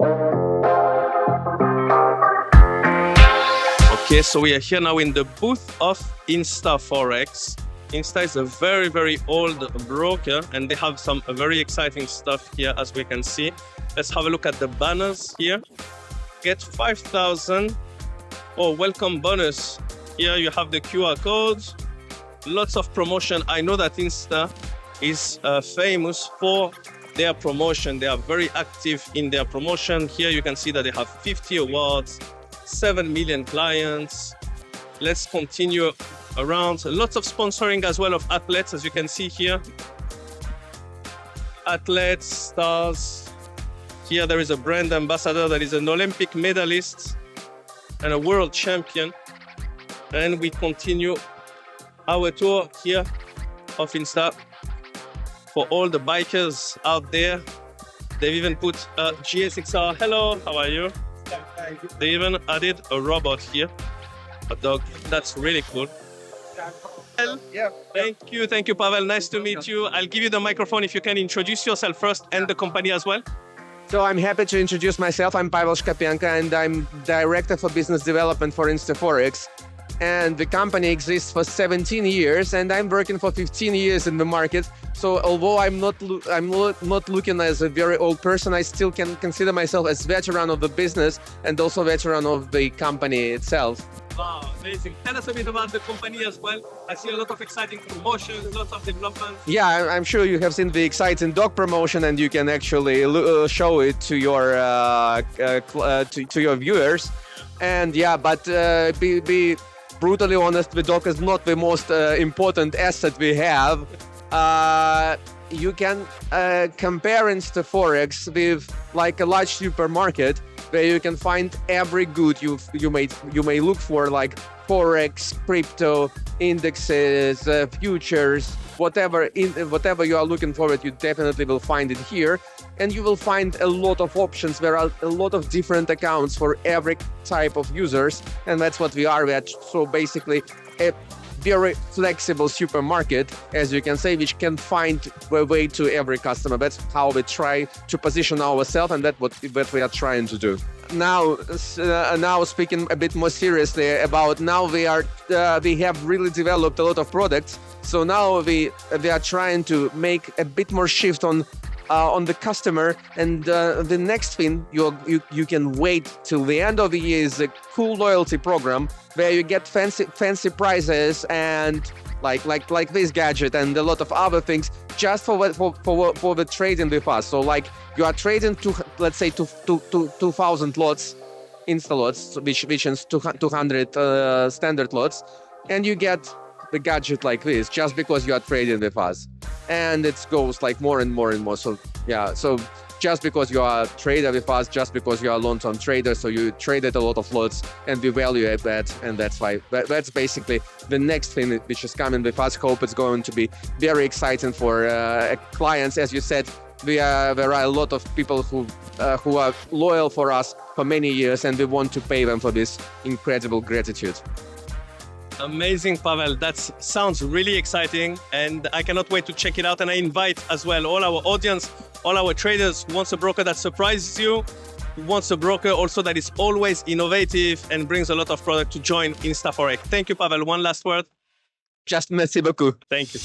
Okay, so we are here now in the booth of InstaForex. Insta is a very, very old broker, and they have some very exciting stuff here, as we can see. Let's have a look at the banners here. Get 5,000 welcome bonus. Here you have the QR codes. Lots of promotion. I know that Insta is famous for their promotion. They are very active in their promotion. Here you can see that they have 50 awards, 7 million clients. Let's continue around. Lots of sponsoring as well of athletes, as you can see here. Athletes, stars. Here there is a brand ambassador that is an Olympic medalist and a world champion. And we continue our tour here of Insta for all the bikers out there. They've even put a GSXR. Hello, how are you? They even added a robot here, a dog. That's really cool. Yeah. Thank you, Pavel. Nice to meet you. I'll give you the microphone if you can introduce yourself first and the company as well. So I'm happy to introduce myself. I'm Pavel Shkapenko, and I'm Director for Business Development for InstaForex. And the company exists for 17 years, and I'm working for 15 years in the market. So although I'm not looking as a very old person, I still can consider myself as veteran of the business and also veteran of the company itself. Wow, amazing. Tell us a bit about the company as well. I see a lot of exciting promotions, lots of development. Yeah, I'm sure you have seen the exciting dog promotion, and you can actually show it to your to your viewers. And yeah, but be brutally honest, the dog is not the most important asset we have. You can compare InstaForex with like a large supermarket where you can find every good you may look for, like Forex, crypto, indexes, futures, whatever you are looking for, you definitely will find it here. And you will find a lot of options. There are a lot of different accounts for every type of users, and that's what we are. So basically a very flexible supermarket, as you can say, which can find a way to every customer. That's how we try to position ourselves, and that's what we are trying to do. Now speaking a bit more seriously about we have really developed a lot of products. So now we are trying to make a bit more shift on the customer, and the next thing you can wait till the end of the year is a cool loyalty program where you get fancy prizes and like this gadget and a lot of other things just for the trading with us. So like you are trading let's say 2,000 lots, Insta lots, which is 200 standard lots, and you get the gadget like this just because you are trading with us. And it goes like more and more and more. So yeah, so just because you are a trader with us, just because you are a long-term trader, so you traded a lot of lots and we value that, and that's why that's basically the next thing which is coming with us. Hope it's going to be very exciting for clients. As you said, there are a lot of people who are loyal for us for many years, and we want to pay them for this incredible gratitude. Amazing, Pavel. That sounds really exciting, and I cannot wait to check it out. And I invite as well all our audience, all our traders who wants a broker that surprises you, who wants a broker also that is always innovative and brings a lot of product, to join InstaForex. Thank you, Pavel. One last word. Just merci beaucoup. Thank you.